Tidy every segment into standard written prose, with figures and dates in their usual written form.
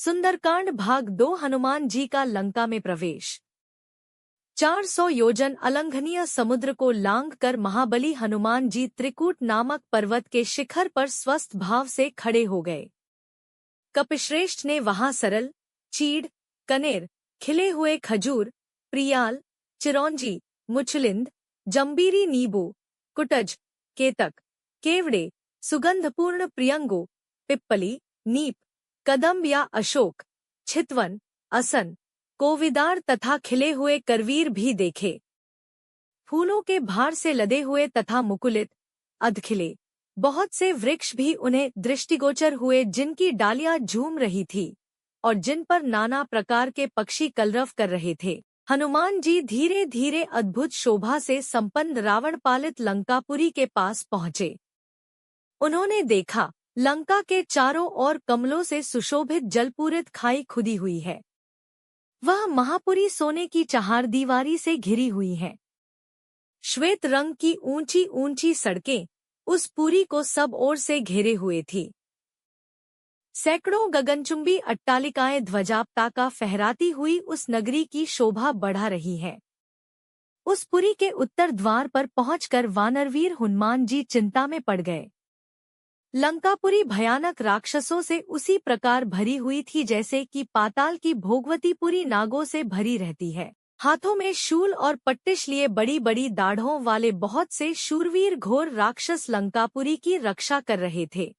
सुंदरकांड भाग 2 हनुमान जी का लंका में प्रवेश। 400 योजन अलंघनीय समुद्र को लांघ कर महाबली हनुमान जी त्रिकूट नामक पर्वत के शिखर पर स्वस्थ भाव से खड़े हो गए। कपिश्रेष्ठ ने वहां सरल, चीड़, कनेर, खिले हुए खजूर, प्रियाल, चिरौंजी, मुचलिंद, जंबीरी नींबू, कुटज, केतक, केवड़े, सुगंधपूर्ण प्रियंगो, पिप्पली, नीप, कदम्ब या अशोक, छितवन, असन, कोविदार तथा खिले हुए करवीर भी देखे। फूलों के भार से लदे हुए तथा मुकुलित, अधखिले बहुत से वृक्ष भी उन्हें दृष्टिगोचर हुए, जिनकी डालियां झूम रही थी और जिन पर नाना प्रकार के पक्षी कलरव कर रहे थे। हनुमान जी धीरे धीरे अद्भुत शोभा से संपन्न रावण पालित लंकापुरी के पास पहुंचे। उन्होंने देखा, लंका के चारों ओर कमलों से सुशोभित जलपूरित खाई खुदी हुई है। वह महापुरी सोने की चहारदीवारी से घिरी हुई है। श्वेत रंग की ऊंची ऊंची सड़कें उस पुरी को सब ओर से घेरे हुए थी। सैकड़ों गगनचुंबी अट्टालिकाएं ध्वजा पताका फहराती हुई उस नगरी की शोभा बढ़ा रही है। उस पुरी के उत्तर द्वार पर पहुंचकर वानरवीर हनुमान जी चिंता में पड़ गए। लंकापुरी भयानक राक्षसों से उसी प्रकार भरी हुई थी जैसे कि पाताल की भोगवतीपुरी नागों से भरी रहती है। हाथों में शूल और पट्टिश लिए बड़ी बड़ी दाढ़ों वाले बहुत से शूरवीर घोर राक्षस लंकापुरी की रक्षा कर रहे थे।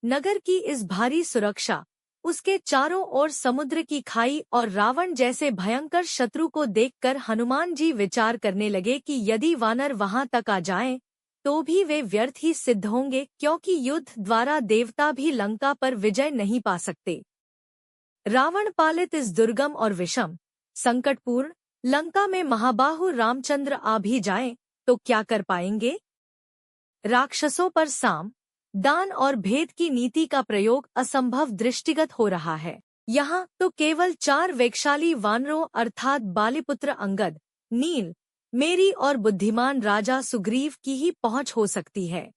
नगर की इस भारी सुरक्षा, उसके चारों ओर समुद्र की खाई और रावण जैसे भयंकर शत्रु को देखकर हनुमान जी विचार करने लगे कि यदि वानर वहां तक आ जाएं, तो भी वे व्यर्थ ही सिद्ध होंगे, क्योंकि युद्ध द्वारा देवता भी लंका पर विजय नहीं पा सकते। रावण पालित इस दुर्गम और विषम, संकटपूर्ण लंका में महाबाहु रामचंद्र आ भी जाएं, तो क्या कर पाएंगे? राक्षसों पर साम, दान और भेद की नीति का प्रयोग असंभव दृष्टिगत हो रहा है। यहाँ तो केवल 4 वेगशाली वानरों अर्थात बालीपुत्र अंगद, नील, मेरी और बुद्धिमान राजा सुग्रीव की ही पहुंच हो सकती है।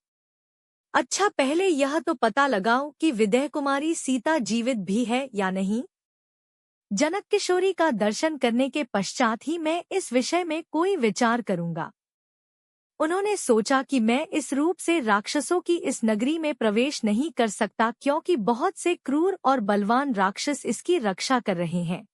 अच्छा, पहले यह तो पता लगाओ कि विदेह कुमारी सीता जीवित भी है या नहीं। जनक किशोरी का दर्शन करने के पश्चात ही मैं इस विषय में कोई विचार करूंगा। उन्होंने सोचा कि मैं इस रूप से राक्षसों की इस नगरी में प्रवेश नहीं कर सकता, क्योंकि बहुत से क्रूर और बलवान राक्षस इसकी रक्षा कर रहे हैं।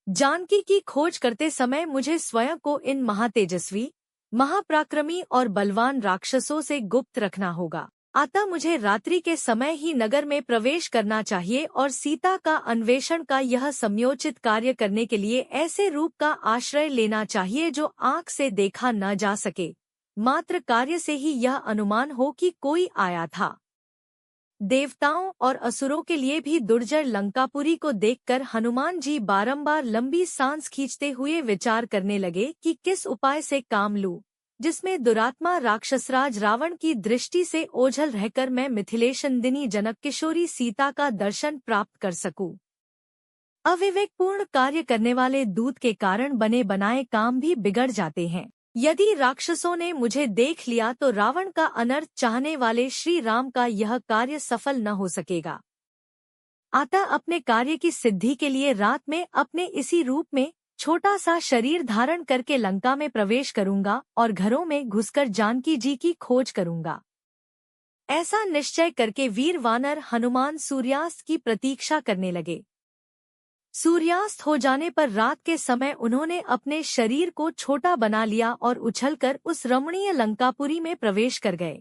जानकी की खोज करते समय मुझे स्वयं को इन महातेजस्वी, महापराक्रमी और बलवान राक्षसों से गुप्त रखना होगा। अतः मुझे रात्रि के समय ही नगर में प्रवेश करना चाहिए और सीता का अन्वेषण का यह समयोचित कार्य करने के लिए ऐसे रूप का आश्रय लेना चाहिए जो आँख से देखा न जा सके, मात्र कार्य से ही यह अनुमान हो कि कोई आया था। देवताओं और असुरों के लिए भी दुर्जर लंकापुरी को देखकर हनुमान जी बारंबार लंबी सांस खींचते हुए विचार करने लगे कि किस उपाय से काम लूं, जिसमें दुरात्मा राक्षसराज रावण की दृष्टि से ओझल रहकर मैं मिथिलेशनंदिनी जनक किशोरी सीता का दर्शन प्राप्त कर सकूं। अविवेकपूर्ण कार्य करने वाले दूत के कारण बने बनाए काम भी बिगड़ जाते हैं। यदि राक्षसों ने मुझे देख लिया तो रावण का अनर्थ चाहने वाले श्री राम का यह कार्य सफल न हो सकेगा। अतः अपने कार्य की सिद्धि के लिए रात में अपने इसी रूप में छोटा सा शरीर धारण करके लंका में प्रवेश करूंगा और घरों में घुसकर जानकी जी की खोज करूंगा। ऐसा निश्चय करके वीर वानर हनुमान सूर्यास्त की प्रतीक्षा करने लगे। सूर्यास्त हो जाने पर रात के समय उन्होंने अपने शरीर को छोटा बना लिया और उछलकर उस रमणीय लंकापुरी में प्रवेश कर गए।